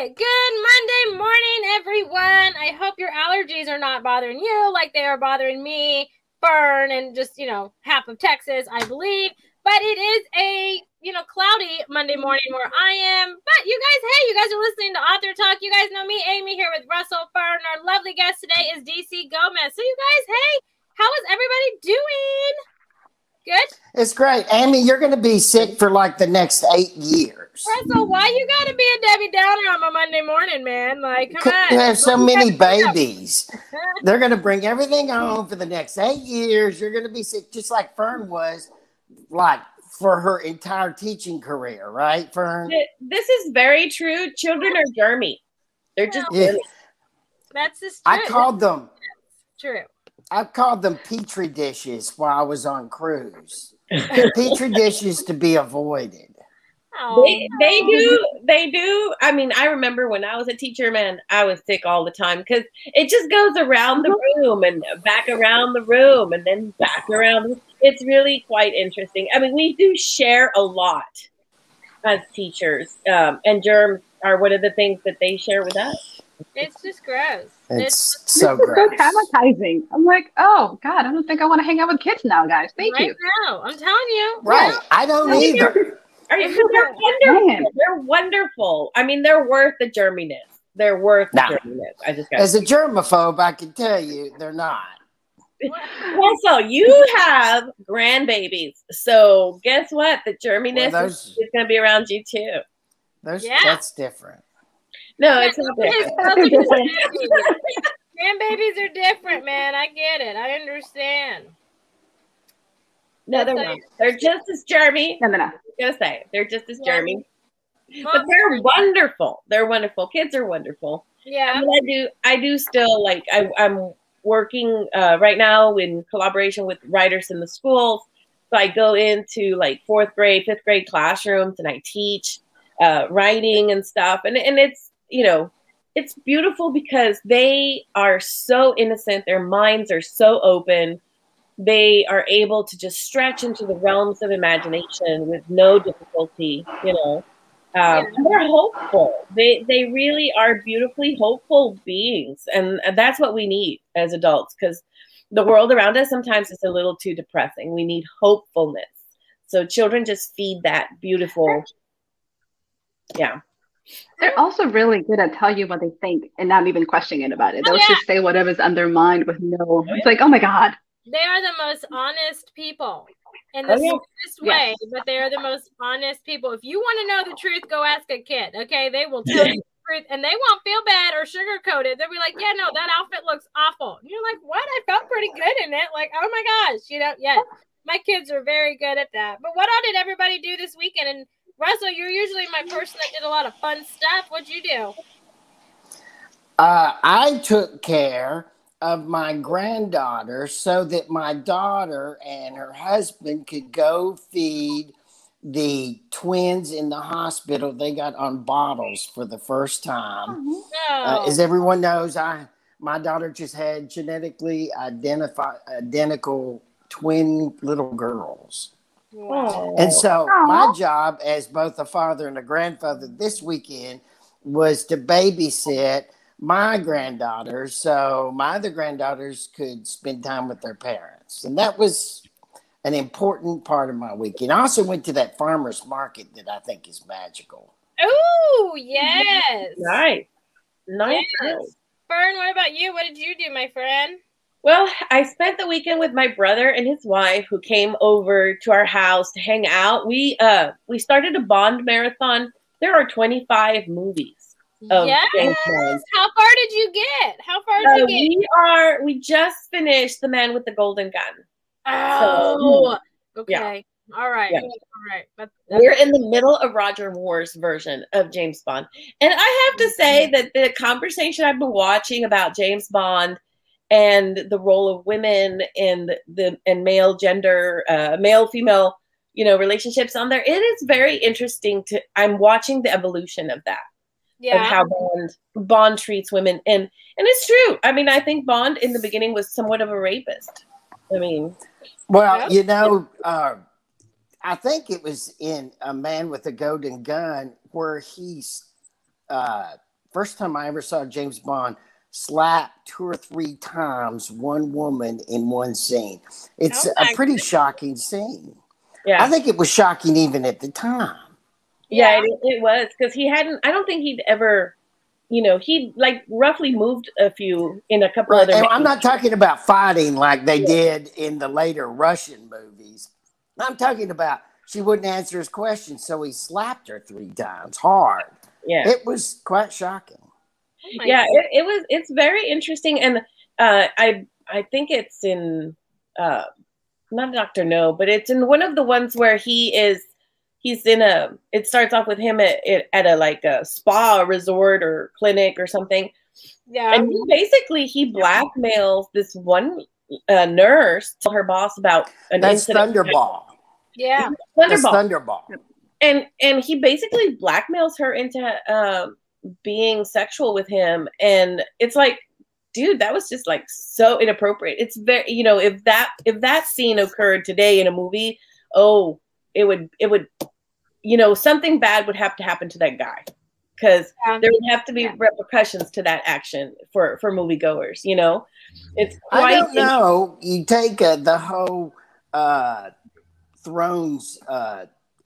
right. Good Monday morning, everyone. I hope your allergies are not bothering you like they are bothering me, Fern, and just, half of Texas, I believe. But it is a, cloudy Monday morning where I am. But you guys are listening to Author Talk. You guys know me, Amy, here with Russell, Fern. Our lovely guest today is DC Gomez. So you guys, hey, how is everybody doing? Good? It's great. Amy, you're going to be sick for like the next 8 years. Russell, why you got to be a Debbie Downer on my Monday morning, man? Like, come on. You have so many babies. They're going to bring everything on for the next 8 years. You're going to be sick just like Fern was, like, for her entire teaching career, right, Fern? This is very true. Children are germy. They're just germy. That's just true. I called them. True. I called them Petri dishes while I was on cruise. Petri dishes to be avoided. Oh, They do. I mean, I remember when I was a teacher, man, I was sick all the time because it just goes around the room and back around the room and then back around. It's really quite interesting. I mean, we do share a lot as teachers, and germs are one of the things that they share with us. It's just gross. It's so gross. So traumatizing. I'm like, oh God, I don't think I want to hang out with kids now, guys. Thank you. No, I'm telling you. Right. Yeah. I don't either. They're wonderful. They're wonderful. I mean, they're worth the germiness. They're worth the germiness. As a germaphobe, I can tell you they're not. Also, you have grandbabies. So guess what? The germiness is going to be around you too. That's different. No, it's not different. Grandbabies are different, man. I get it. I understand. No, they're not. They're just as germy. No. I was gonna say they're just as germy, but they're wonderful. They're wonderful. Kids are wonderful. Yeah. I mean, I do still like. I'm working right now in collaboration with writers in the schools. So I go into like 4th grade, 5th grade classrooms, and I teach writing and stuff. And it's it's beautiful because they are so innocent. Their minds are so open. They are able to just stretch into the realms of imagination with no difficulty, and they're hopeful. They really are beautifully hopeful beings. And that's what we need as adults, because the world around us sometimes is a little too depressing. We need hopefulness. So children just feed that beautiful. Yeah. They're also really good at telling you what they think and not even questioning about it. They'll just say whatever's on their mind with no. It's like, oh my God. They are the most honest people in the sweetest way, but they are the most honest people. If you want to know the truth, go ask a kid, okay? They will tell you the truth, and they won't feel bad or sugarcoat it. They'll be like, yeah, no, that outfit looks awful. And you're like, what? I felt pretty good in it. Like, oh my gosh, my kids are very good at that. But what all did everybody do this weekend? And Russell, you're usually my person that did a lot of fun stuff. What'd you do? I took care of my granddaughter so that my daughter and her husband could go feed the twins in the hospital. They got on bottles for the first time. As everyone knows, my daughter just had genetically identical twin little girls. Wow. And so my job as both a father and a grandfather this weekend was to babysit my granddaughters, so my other granddaughters could spend time with their parents. And that was an important part of my weekend. I also went to that farmer's market that I think is magical. Oh, yes. Nice. Yes. Fern, what about you? What did you do, my friend? Well, I spent the weekend with my brother and his wife, who came over to our house to hang out. We started a Bond marathon. There are 25 movies. Yes. How far did you get? We just finished The Man with the Golden Gun. Oh, so, okay. Yeah. All right. Yeah. All right. We're in the middle of Roger Moore's version of James Bond. And I have to say that the conversation I've been watching about James Bond and the role of women and male gender, male female, relationships on there, it is very interesting I'm watching the evolution of that. Yeah. Of how Bond treats women. And it's true. I mean, I think Bond in the beginning was somewhat of a rapist. I mean. Well, I think it was in A Man with a Golden Gun where he's first time I ever saw James Bond slap 2 or 3 times one woman in one scene. It's a pretty shocking scene. Yeah. I think it was shocking even at the time. Yeah, it was, because I don't think he'd ever, he like roughly moved a few in a couple other movies. I'm not talking about fighting like they did in the later Russian movies. I'm talking about she wouldn't answer his questions, so he slapped her 3 times hard. Yeah. It was quite shocking. Yeah, it's very interesting. And I think it's in, not Dr. No, but it's in one of the ones where he's in it starts off with him at a like a spa resort or clinic or something. Yeah. And he blackmails this one nurse, tell her boss about an incident. Thunderball. Yeah. Thunderball. And he basically blackmails her into being sexual with him. And it's like, dude, that was just like so inappropriate. It's very, if that scene occurred today in a movie, it would, something bad would have to happen to that guy, because there would have to be repercussions to that action for moviegoers. It's quite. I don't know. You take the whole Thrones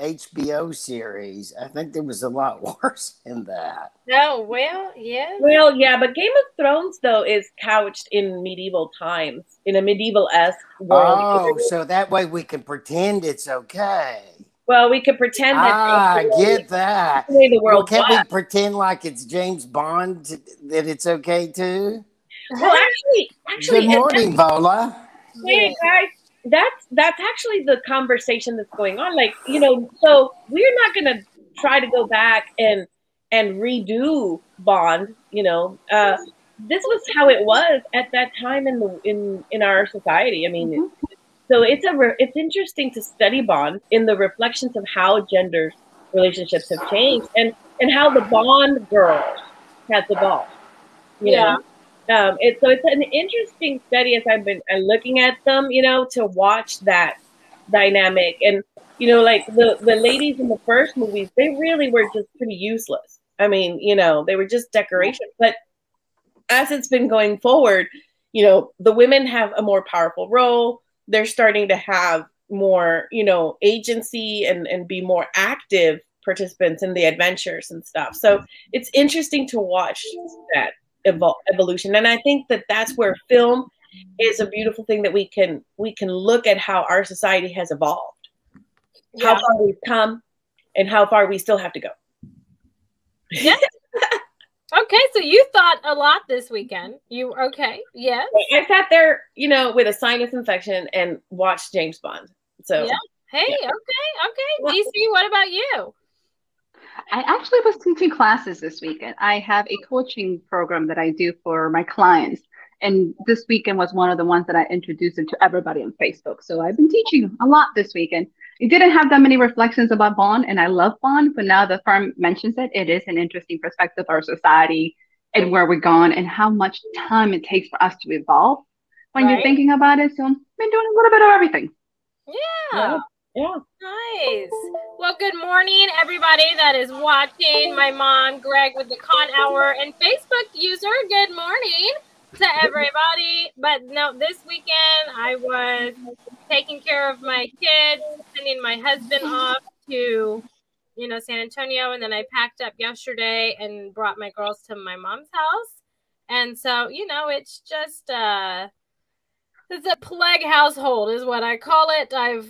HBO series. I think there was a lot worse in that. No, well, yeah. Well, yeah, but Game of Thrones though is couched in medieval times, in a medieval-esque world. Oh, so that way we can pretend it's okay. Well, we could pretend that. I get that. The way the world can't we pretend like it's James Bond that it's okay too? Well, actually, good morning, Vola. Hey guys. That's actually the conversation that's going on. Like, so we're not going to try to go back and redo Bond. This was how it was at that time in our society. I mean, so it's interesting to study Bond in the reflections of how gender relationships have changed and how the Bond girl has evolved. You know? It's an interesting study as I've been looking at them, to watch that dynamic. And, like the ladies in the first movies, they really were just pretty useless. I mean, they were just decoration. But as it's been going forward, the women have a more powerful role. They're starting to have more, agency and be more active participants in the adventures and stuff. So it's interesting to watch that evolution. And I think that that's where film is a beautiful thing, that we can look at how our society has evolved, how far we've come, and how far we still have to go. Yeah. Okay, so you thought a lot this weekend. You okay? Yes. I sat there, with a sinus infection and watched James Bond. So yeah. Hey, okay. DC, what about you? I actually was teaching classes this weekend. I have a coaching program that I do for my clients. And this weekend was one of the ones that I introduced to everybody on Facebook. So I've been teaching a lot this weekend. It didn't have that many reflections about Bond, and I love Bond, but now the firm mentions it. It is an interesting perspective of our society and where we're going and how much time it takes for us to evolve when you're thinking about it. So I've been doing a little bit of everything. Yeah. Nice. Well, good morning, everybody that is watching. My mom, Greg, with the Con Hour, and Facebook user, good morning to everybody. But no, this weekend I was taking care of my kids, sending my husband off to, San Antonio. And then I packed up yesterday and brought my girls to my mom's house. And so, it's just, it's a plague household is what I call it. I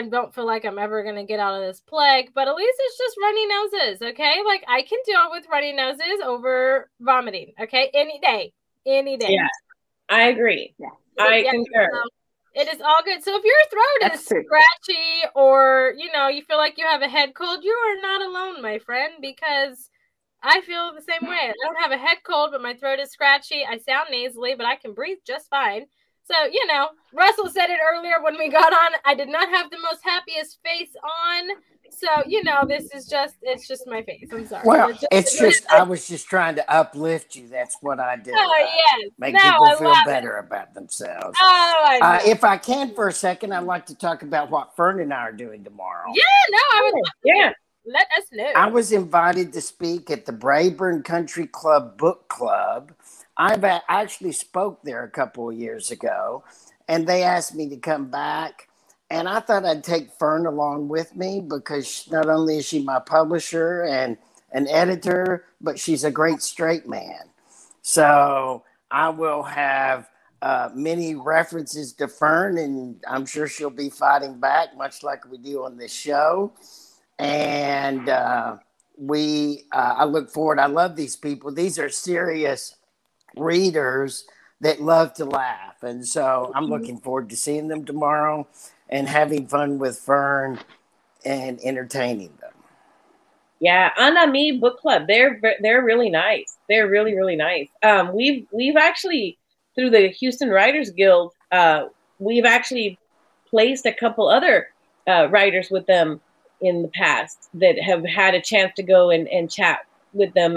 don't feel like I'm ever going to get out of this plague, but at least it's just runny noses. Okay. Like I can deal with runny noses over vomiting. Okay. Any day. Yeah. I agree. Yeah. I concur. So it is all good. So if your throat is scratchy or, you feel like you have a head cold, you are not alone, my friend, because I feel the same way. I don't have a head cold, but my throat is scratchy. I sound nasally, but I can breathe just fine. So, Russell said it earlier when we got on. I did not have the most happiest face on. So, it's just my face. I'm sorry. Well, I was just trying to uplift you. That's what I did. Oh, yes. Make people feel better about themselves. Oh, if I can for a second, I'd like to talk about what Fern and I are doing tomorrow. Yeah, no, I would love to. Let us know. I was invited to speak at the Brayburn Country Club Book Club. I've actually spoke there a couple of years ago, and they asked me to come back. And I thought I'd take Fern along with me because not only is she my publisher and an editor, but she's a great straight man. So I will have many references to Fern, and I'm sure she'll be fighting back, much like we do on this show. And I look forward. I love these people. These are serious readers that love to laugh. And so I'm looking forward to seeing them tomorrow and having fun with Fern and entertaining them. Yeah, Anami Book Club. They're really nice. They're really, really nice. We've actually, through the Houston Writers Guild, we've actually placed a couple other writers with them in the past that have had a chance to go and chat with them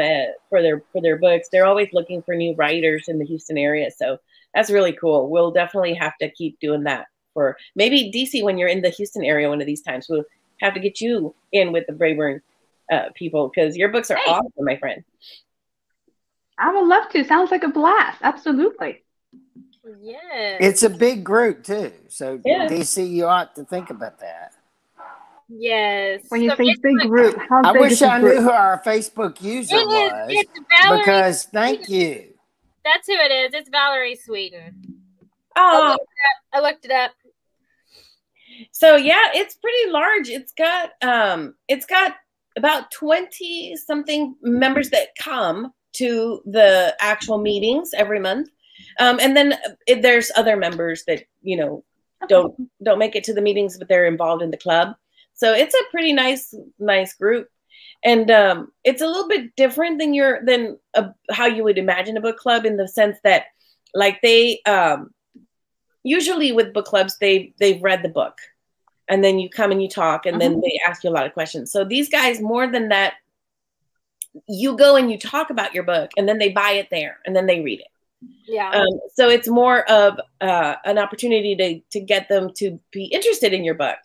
for their books. They're always looking for new writers in the Houston area, so that's really cool. We'll definitely have to keep doing that for maybe DC when you're in the Houston area one of these times. We'll have to get you in with the Brayburn people because your books are awesome, my friend. I would love to. Sounds like a blast. Absolutely. Yes. It's a big group too. So Yeah. DC, you ought to think about that. Yes. When you So say big group, how I big wish is the I knew group? who our Facebook user was. It's Valerie. Because thank you. That's who it is. It's Valerie Sweden. Oh, I looked it up. so yeah, it's pretty large. It's got about 20 something members that come to the actual meetings every month. And then there's other members that, don't make it to the meetings, but they're involved in the club. So it's a pretty nice group. And it's a little bit different than how you would imagine a book club, in the sense that, like, they usually with book clubs, they've read the book, and then you come and you talk, and then they ask you a lot of questions. So these guys, more than that, you go and you talk about your book, and then they buy it there, and then they read it. Yeah. So it's more of an opportunity to get them to be interested in your book,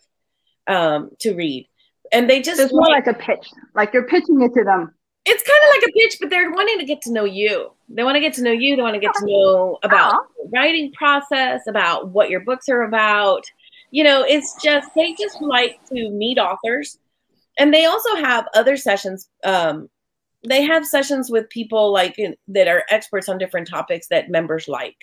to read. And they just, it's more like a pitch, like you're pitching it to them. It's kind of like a pitch, but they're wanting to get to know you. They want to get to know you. They want to get to know about the writing process, about what your books are about. It's just, they just like to meet authors. And they also have other sessions. They have sessions with people that are experts on different topics that members like.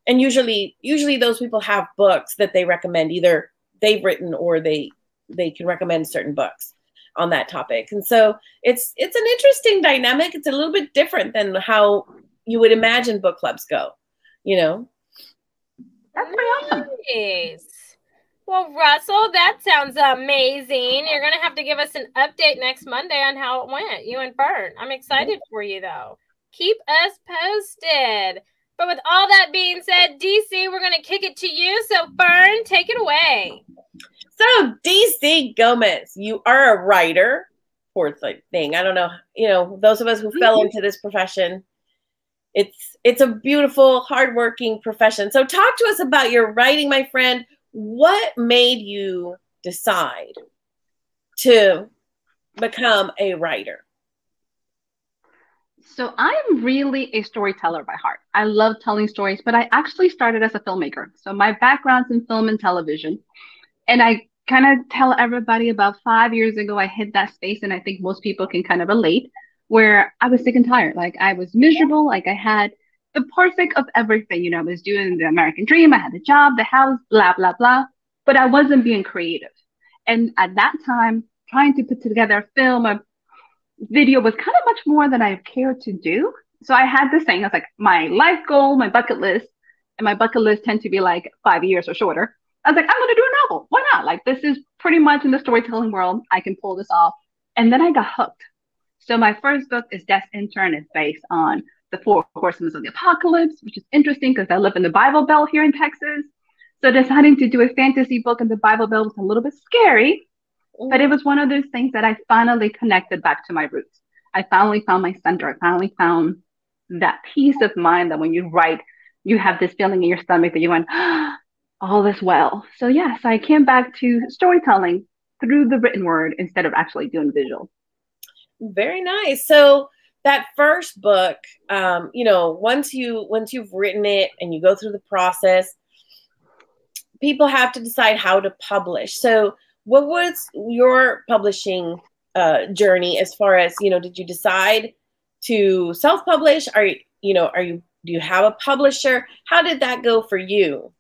And usually those people have books that they recommend, either they've written or they can recommend certain books on that topic. And so it's an interesting dynamic. It's a little bit different than how you would imagine book clubs go, That's pretty awesome. Nice. Well, Russell, that sounds amazing. You're going to have to give us an update next Monday on how it went, you and Fern. I'm excited for you, though. Keep us posted. But with all that being said, DC, we're going to kick it to you. So, Fern, take it away. So, DC Gomez, you are a writer. Poor thing. I don't know. Those of us who fell into this profession, it's a beautiful, hardworking profession. So, talk to us about your writing, my friend. What made you decide to become a writer? So I'm really a storyteller by heart. I love telling stories, but I actually started as a filmmaker. So my background's in film and television. And I kind of tell everybody about 5 years ago, I hit that space, and I think most people can kind of relate, where I was sick and tired. Like, I was miserable. Like, I had the perfect of everything. I was doing the American dream. I had the job, the house, blah, blah, blah. But I wasn't being creative. And at that time, trying to put together a film, a video was kind of much more than I cared to do. So I had this thing. I was like, my life goal, my bucket list, and my bucket list tend to be like 5 years or shorter. I was like, I'm going to do a novel. Why not? Like, this is pretty much in the storytelling world. I can pull this off. And then I got hooked. So my first book is Death's Intern. It's based on the 4 Horsemen of the Apocalypse, which is interesting because I live in the Bible Belt here in Texas. So deciding to do a fantasy book in the Bible Belt was a little bit scary, but it was one of those things that I finally connected back to my roots. I finally found my center. I finally found that peace of mind that when you write, you have this feeling in your stomach that you went, all is well. So yes, I came back to storytelling through the written word instead of actually doing visual. Very nice. So that first book, you know, once you've written it and you go through the process, people have to decide how to publish. So what was your publishing journey as far as, you know, did you decide to self-publish? Do you have a publisher? How did that go for you?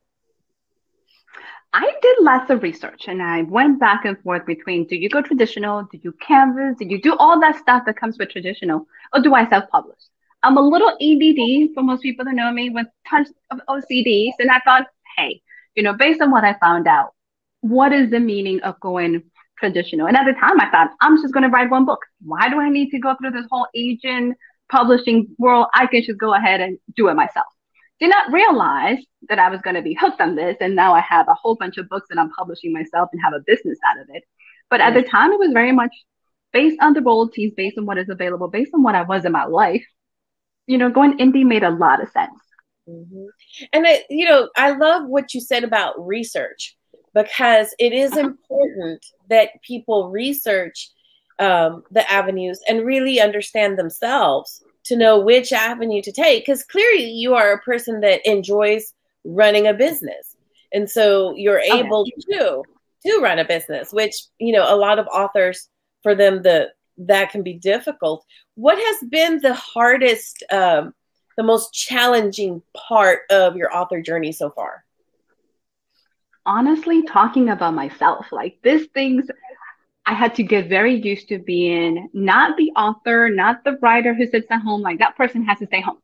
I did lots of research and I went back and forth between, do you go traditional? Do you canvas? Do you do all that stuff that comes with traditional? Or do I self-publish? I'm a little ADD for most people that know me with tons of OCDs. And I thought, hey, you know, based on what I found out, what is the meaning of going traditional? And at the time I thought, I'm just going to write one book. Why do I need to go through this whole agent publishing world? I can just go ahead and do it myself. Did not realize that I was going to be hooked on this. And now I have a whole bunch of books that I'm publishing myself and have a business out of it. But at the time, it was very much based on the royalties, based on what is available, based on what I was in my life. You know, going indie made a lot of sense. Mm-hmm. And, you know, I love what you said about research, because it is important that people research the avenues and really understand themselves to know which avenue to take, because clearly you are a person that enjoys running a business. And so you're able to run a business, which, you know, a lot of authors, for them, that can be difficult. What has been the hardest, the most challenging part of your author journey so far? Honestly, talking about myself, like these things, I had to get very used to being not the author, not the writer who sits at home. Like that person has to stay home.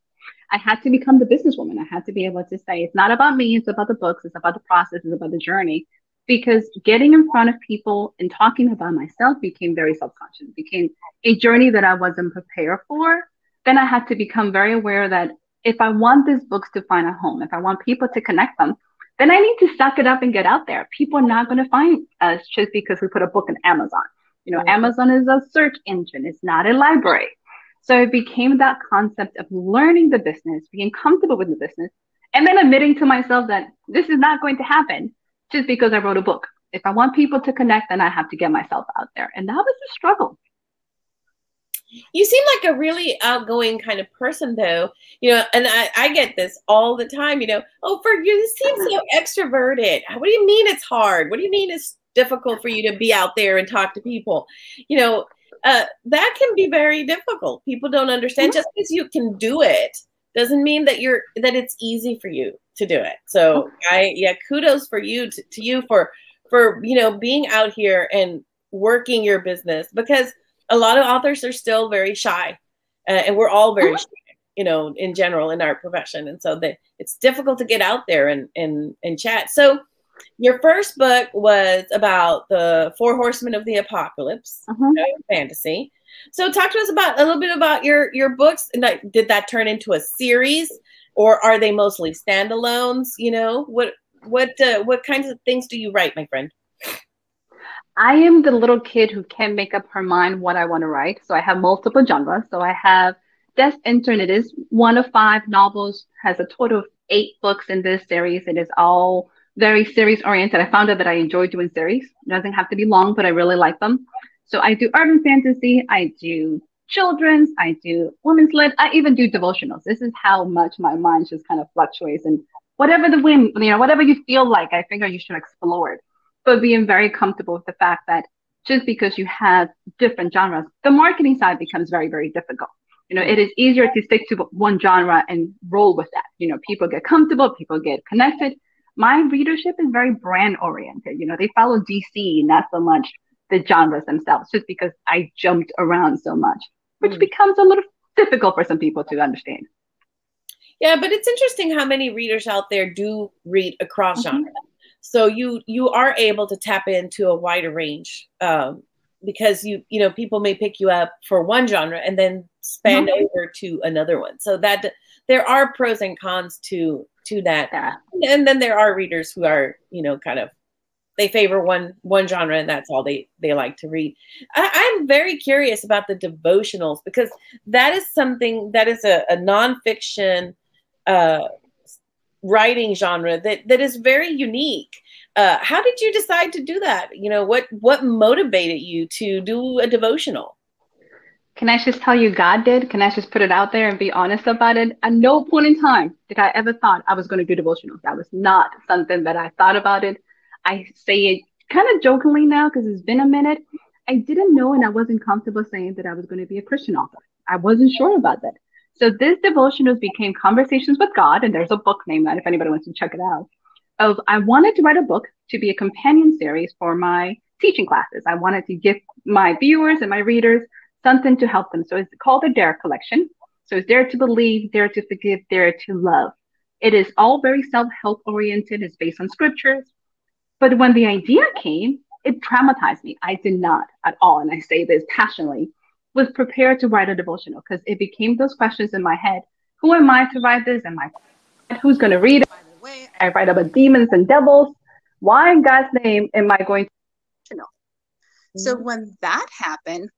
I had to become the businesswoman. I had to be able to say, it's not about me. It's about the books. It's about the process. It's about the journey. Because getting in front of people and talking about myself became very subconscious, became a journey that I wasn't prepared for. Then I had to become very aware that if I want these books to find a home, if I want people to connect them, then I need to suck it up and get out there. People are not going to find us just because we put a book in Amazon. You know, Amazon is a search engine. It's not a library. So it became that concept of learning the business, being comfortable with the business, and then admitting to myself that this is not going to happen just because I wrote a book. If I want people to connect, then I have to get myself out there. And that was a struggle. You seem like a really outgoing kind of person, though, you know, and I get this all the time, you know, oh, for you, you seem so extroverted. What do you mean it's hard? What do you mean it's difficult for you to be out there and talk to people? You know, that can be very difficult. People don't understand. Just because you can do it doesn't mean that it's easy for you to do it. So kudos for you to you for, you know, being out here and working your business, because a lot of authors are still very shy, and we're all very shy, you know, in general in our profession. And so it's difficult to get out there and chat. So your first book was about the 4 Horsemen of the Apocalypse, fantasy. So talk to us about a little bit about your books. And did that turn into a series, or are they mostly standalones? You know, what kinds of things do you write, my friend? I am the little kid who can't make up her mind what I want to write. So I have multiple genres. So I have Death Intern. It is 1 of 5 novels, has a total of 8 books in this series. It is all very series oriented. I found out that I enjoy doing series. It doesn't have to be long, but I really like them. So I do urban fantasy. I do children's. I do women's lit. I even do devotionals. This is how much my mind just kind of fluctuates. And whatever the wind, you know, whatever you feel like, I figure you should explore it. But being very comfortable with the fact that just because you have different genres, the marketing side becomes very, very difficult. You know, it is easier to stick to one genre and roll with that. You know, people get comfortable, people get connected. My readership is very brand oriented. You know, they follow DC, not so much the genres themselves, just because I jumped around so much, which becomes a little difficult for some people to understand. Yeah, but it's interesting how many readers out there do read across genres. So you are able to tap into a wider range, because you know, people may pick you up for one genre and then span over to another one. So that there are pros and cons to that. Yeah. And then there are readers who are, you know, kind of, they favor one genre and that's all they like to read. I'm very curious about the devotionals, because that is something that is a nonfiction writing genre that is very unique. How did you decide to do that? You know, what motivated you to do a devotional? Can I just tell you God did? Can I just put it out there and be honest about it? At no point in time did I ever thought I was going to do devotionals. That was not something that I thought about it. I say it kind of jokingly now because it's been a minute. I didn't know and I wasn't comfortable saying that I was going to be a Christian author. I wasn't sure about that. So this devotionals became Conversations with God, and there's a book named that if anybody wants to check it out. I wanted to write a book to be a companion series for my teaching classes. I wanted to give my viewers and my readers something to help them. So it's called the Dare Collection. So it's Dare to Believe, Dare to Forgive, Dare to Love. It is all very self-help oriented. It's based on scriptures. But when the idea came, it traumatized me. I did not at all, and I say this passionately, was prepared to write a devotional because it became those questions in my head. Who am I to write this? Am I who's going to read it? By the way, I write about demons and devils. Why in God's name am I going to know? So when that happened,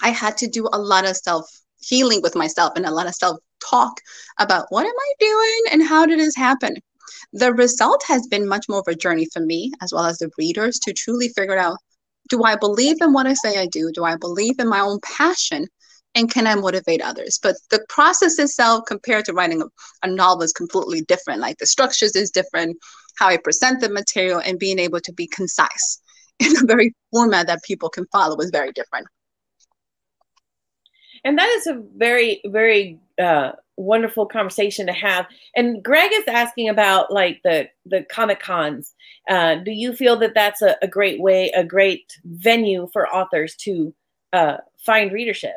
I had to do a lot of self-healing with myself and a lot of self-talk about what am I doing and how did this happen? The result has been much more of a journey for me as well as the readers to truly figure out, do I believe in what I say I do? Do I believe in my own passion? And can I motivate others? But the process itself compared to writing a novel is completely different. Like the structures is different, how I present the material and being able to be concise in a very format that people can follow is very different. And that is a very, very wonderful conversation to have. And Greg is asking about like the Comic-Cons. Do you feel that that's a great way, a great venue for authors to find readership?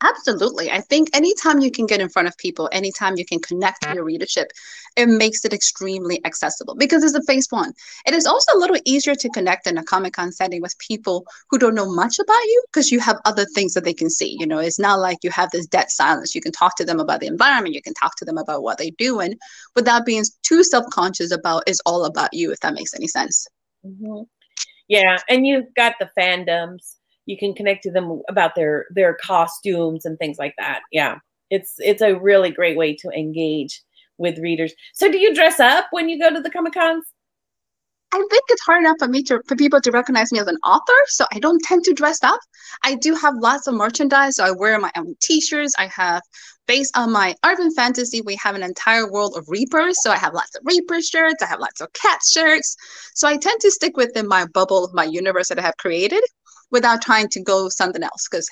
Absolutely. I think anytime you can get in front of people, anytime you can connect with your readership, it makes it extremely accessible because it's a phase one. It is also a little easier to connect in a Comic-Con setting with people who don't know much about you because you have other things that they can see. You know, it's not like you have this dead silence. You can talk to them about the environment. You can talk to them about what they do and without being too self-conscious about it's all about you, if that makes any sense. Mm-hmm. Yeah. And you've got the fandoms. You can connect to them about their costumes and things like that. Yeah, it's a really great way to engage with readers. So do you dress up when you go to the Comic-Cons? I think it's hard enough for people to recognize me as an author, so I don't tend to dress up. I do have lots of merchandise, so I wear my own t-shirts. I have, based on my urban fantasy, we have an entire world of Reapers, so I have lots of Reaper shirts. I have lots of cat shirts. So I tend to stick within my bubble, my universe that I have created, without trying to go something else. Because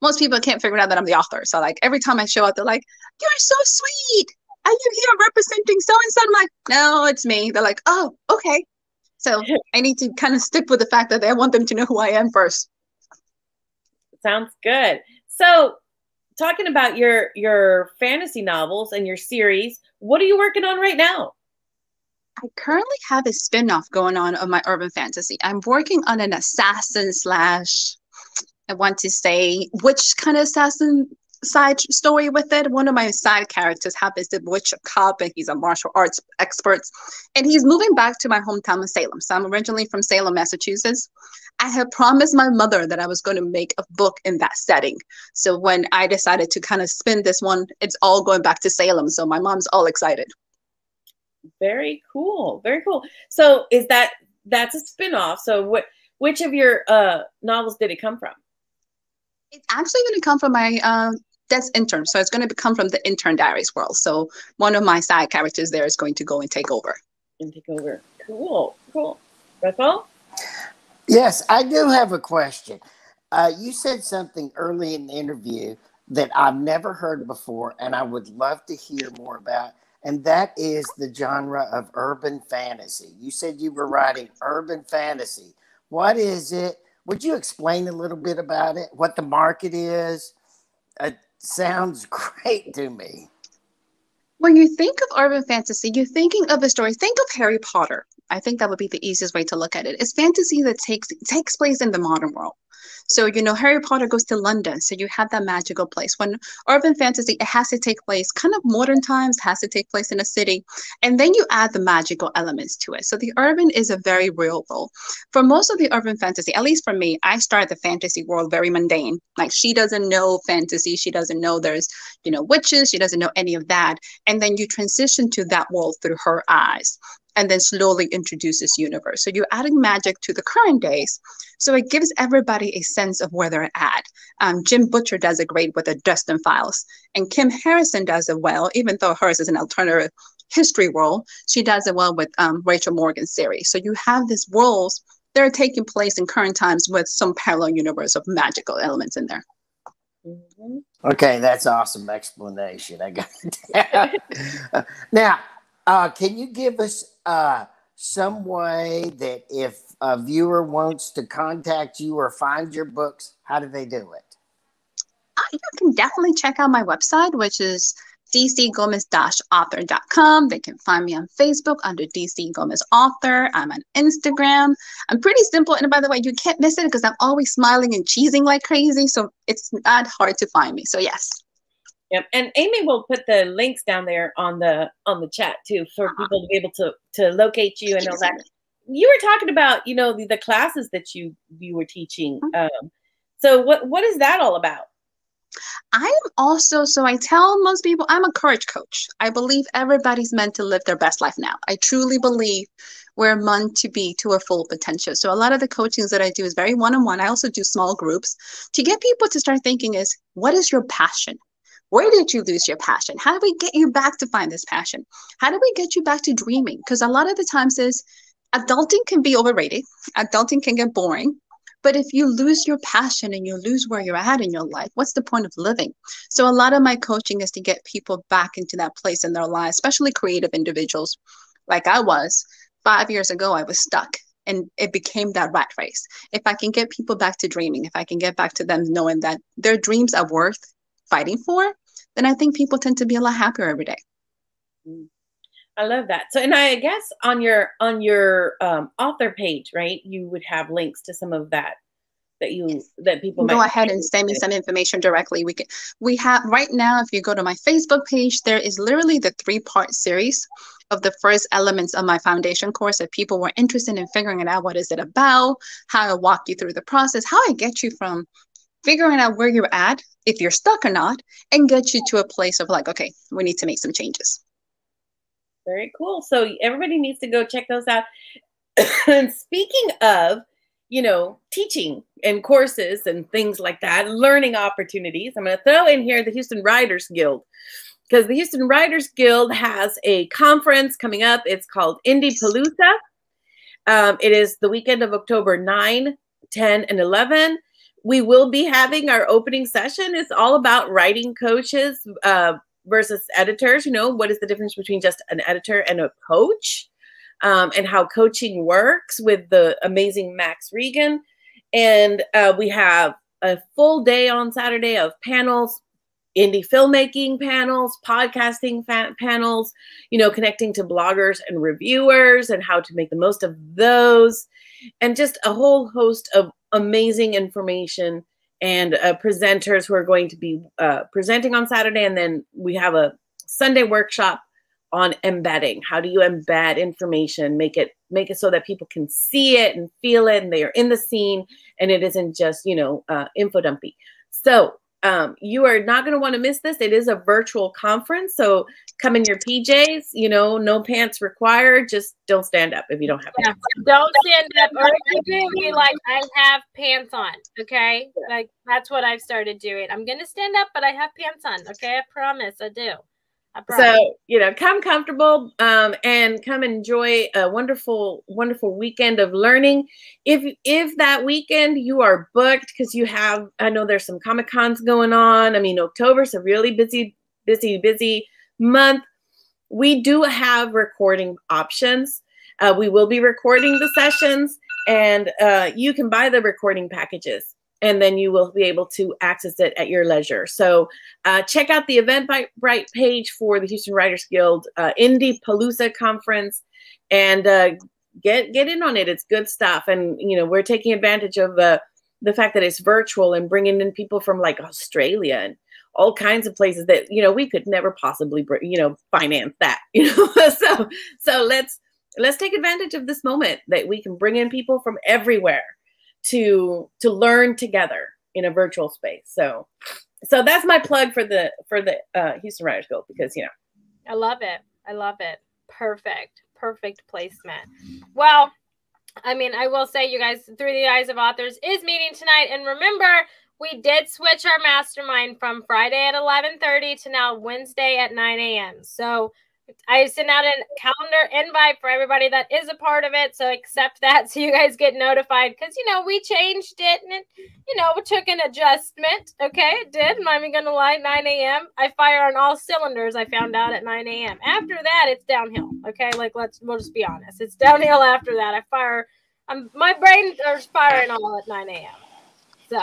most people can't figure out that I'm the author. So like every time I show up, they're like, "You're so sweet. Are you here representing so-and-so?" I'm like, "No, it's me." They're like, "Oh, okay." So I need to kind of stick with the fact that I want them to know who I am first. Sounds good. So talking about your fantasy novels and your series, what are you working on right now? I currently have a spin-off going on of my urban fantasy. I'm working on an assassin / I want to say witch kind of assassin side story with it. One of my side characters happens to witch a cop and he's a martial arts expert. And he's moving back to my hometown of Salem. So I'm originally from Salem, Massachusetts. I had promised my mother that I was going to make a book in that setting. So when I decided to kind of spin this one, it's all going back to Salem. So my mom's all excited. Very cool. Very cool. So that's a spin-off. So which of your novels did it come from? It's actually going to come from my that's intern. So it's going to come from the Intern Diaries world. So one of my side characters there is going to go and take over. Cool. Bethel? Yes, I do have a question. You said something early in the interview that I've never heard before, and I would love to hear more about. And that is the genre of urban fantasy. You said you were writing urban fantasy. What is it? Would you explain a little bit about it? What the market is? It sounds great to me. When you think of urban fantasy, you're thinking of a story. Think of Harry Potter. I think that would be the easiest way to look at it. It's fantasy that takes place in the modern world. So, you know, Harry Potter goes to London, so you have that magical place. When urban fantasy, it has to take place kind of modern times, has to take place in a city, and then you add the magical elements to it. So the urban is a very real role. For most of the urban fantasy, at least for me, I start the fantasy world very mundane. Like she doesn't know fantasy, she doesn't know there's, you know, witches, she doesn't know any of that. And then you transition to that world through her eyes. and then slowly introduce this universe. So you're adding magic to the current days. So it gives everybody a sense of where they're at. Jim Butcher does it great with the Dresden Files, and Kim Harrison does it well, even though hers is an alternative history world. She does it well with Rachel Morgan's series. So you have these worlds that are taking place in current times with some parallel universe of magical elements in there. Mm-hmm. Okay, that's awesome explanation. I got it. Now, can you give us some way that if a viewer wants to contact you or find your books, how do they do it? You can definitely check out my website, which is dcgomez-author.com. They can find me on Facebook under DC Gomez Author. I'm on Instagram. I'm pretty simple. And by the way, you can't miss it because I'm always smiling and cheesing like crazy. So it's not hard to find me. So yes. Yep. And Amy will put the links down there on the chat too, for people to be able to locate you and all that. You were talking about, you know, the classes that you were teaching. So what is that all about? I am also, so I tell most people, I'm a courage coach. I believe everybody's meant to live their best life now. I truly believe we're meant to be to our full potential. So a lot of the coachings that I do is very one-on-one. I also do small groups to get people to start thinking is, what is your passion? Where did you lose your passion? How do we get you back to find this passion? How do we get you back to dreaming? Because a lot of the times is adulting can be overrated. Adulting can get boring. But if you lose your passion and you lose where you're at in your life, what's the point of living? So a lot of my coaching is to get people back into that place in their lives, especially creative individuals like I was. 5 years ago, I was stuck and it became that rat race. If I can get people back to dreaming, if I can get back to them knowing that their dreams are worth fighting for, then I think people tend to be a lot happier every day. I love that. So, and I guess on your author page, right, you would have links to some of that that people might go ahead and send me some information directly. We have right now, if you go to my Facebook page, there is literally the 3-part series of the first elements of my foundation course. If people were interested in figuring it out, what is it about, how I walk you through the process, how I get you from figuring out where you're at, if you're stuck or not, and get you to a place of like, okay, we need to make some changes. Very cool. So everybody needs to go check those out. And speaking of, you know, teaching and courses and things like that, learning opportunities, I'm going to throw in here the Houston Writers Guild, because the Houston Writers Guild has a conference coming up. It's called Indie-Palooza. It is the weekend of October 9, 10, and 11. We will be having our opening session. It's all about writing coaches versus editors. You know, what is the difference between just an editor and a coach, and how coaching works with the amazing Max Regan. And we have a full day on Saturday of panels, indie filmmaking panels, podcasting panels, you know, connecting to bloggers and reviewers and how to make the most of those, and just a whole host of amazing information and presenters who are going to be presenting on Saturday. And then we have a Sunday workshop on embedding. How do you embed information, make it so that people can see it and feel it and they are in the scene and it isn't just, you know, info dumpy. So you are not going to want to miss this. It is a virtual conference. So come in your PJs, you know, no pants required. Just don't stand up if you don't have pants. Don't stand up. Or if you do, be like, I have pants on. Okay. Like that's what I've started doing. I'm going to stand up, but I have pants on. Okay. I promise I do. So, you know, come comfortable and come enjoy a wonderful, wonderful weekend of learning. If that weekend you are booked because you have, I know there's some Comic-Cons going on. I mean, October's a really busy month. We do have recording options. We will be recording the sessions and you can buy the recording packages. And then you will be able to access it at your leisure. So check out the Eventbrite page for the Houston Writers Guild Indie-Palooza Conference and get in on it. It's good stuff. And, you know, we're taking advantage of the fact that it's virtual and bringing in people from like Australia and all kinds of places that, you know, we could never possibly, you know, finance that, you know. So let's take advantage of this moment that we can bring in people from everywhere to learn together in a virtual space. So that's my plug for the Houston Writers Guild, because, you know, I love it. Perfect. perfect placement. Well, I mean, I will say, you guys, Through the Eyes of Authors is meeting tonight. And remember, we did switch our mastermind from Friday at 11:30 to now Wednesday at 9 a.m. So I sent out a calendar invite for everybody that is a part of it. So accept that so you guys get notified, because, you know, we changed it and it, you know, it took an adjustment. Okay, it did. I'm not even going to lie. 9 a.m. I fire on all cylinders. I found out at 9 a.m. After that, it's downhill. Okay, like we'll just be honest. It's downhill after that. My brain is firing all at 9 a.m. So.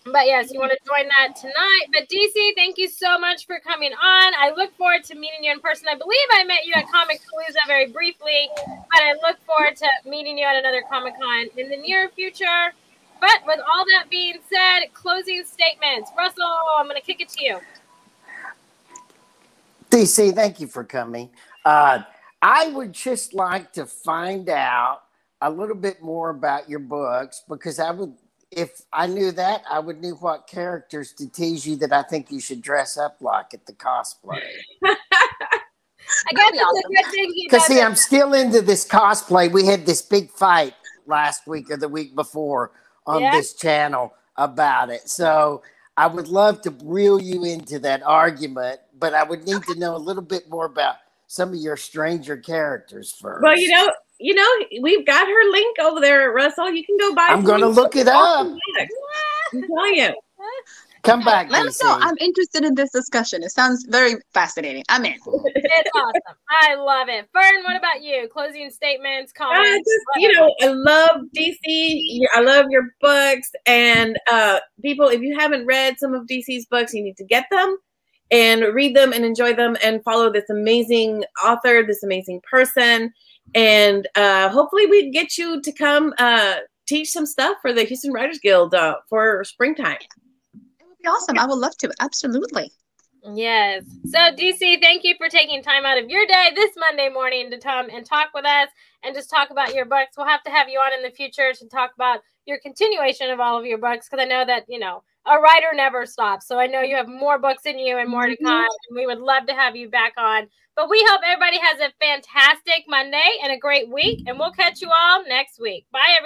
But yes, you want to join that tonight. But DC, thank you so much for coming on. I look forward to meeting you in person. I believe I met you at Comicpalooza very briefly, but I look forward to meeting you at another Comic-Con in the near future. But with all that being said, closing statements. Russell, I'm going to kick it to you. DC, thank you for coming. I would just like to find out a little bit more about your books, because if I knew that, I would know what characters to tease you that I think you should dress up like at the cosplay. I guess it's a good thing he Because does. see, I'm still into this cosplay. We had this big fight last week or the week before on this channel about it. So I would love to reel you into that argument, but I would need to know a little bit more about some of your stranger characters first. Well, you know, we've got her link over there, Russell. You can go buy. I'm going to look it up. I'm telling you. Come back, Let DC. us know. I'm interested in this discussion. It sounds very fascinating. I'm in. It's awesome. I love it. Fern, what about you? Closing statements, comments? I love DC. I love your books. And people, if you haven't read some of DC's books, you need to get them and read them and enjoy them and follow this amazing author, this amazing person. And hopefully we get you to come teach some stuff for the Houston Writers Guild for springtime. It would be awesome. I would love to. Absolutely. Yes. So, DC, thank you for taking time out of your day this Monday morning to come and talk with us and just talk about your books. We'll have to have you on in the future to talk about your continuation of all of your books, because I know that, you know, a writer never stops. So I know you have more books in you and more to come. And we would love to have you back on. But we hope everybody has a fantastic Monday and a great week. And we'll catch you all next week. Bye, everybody.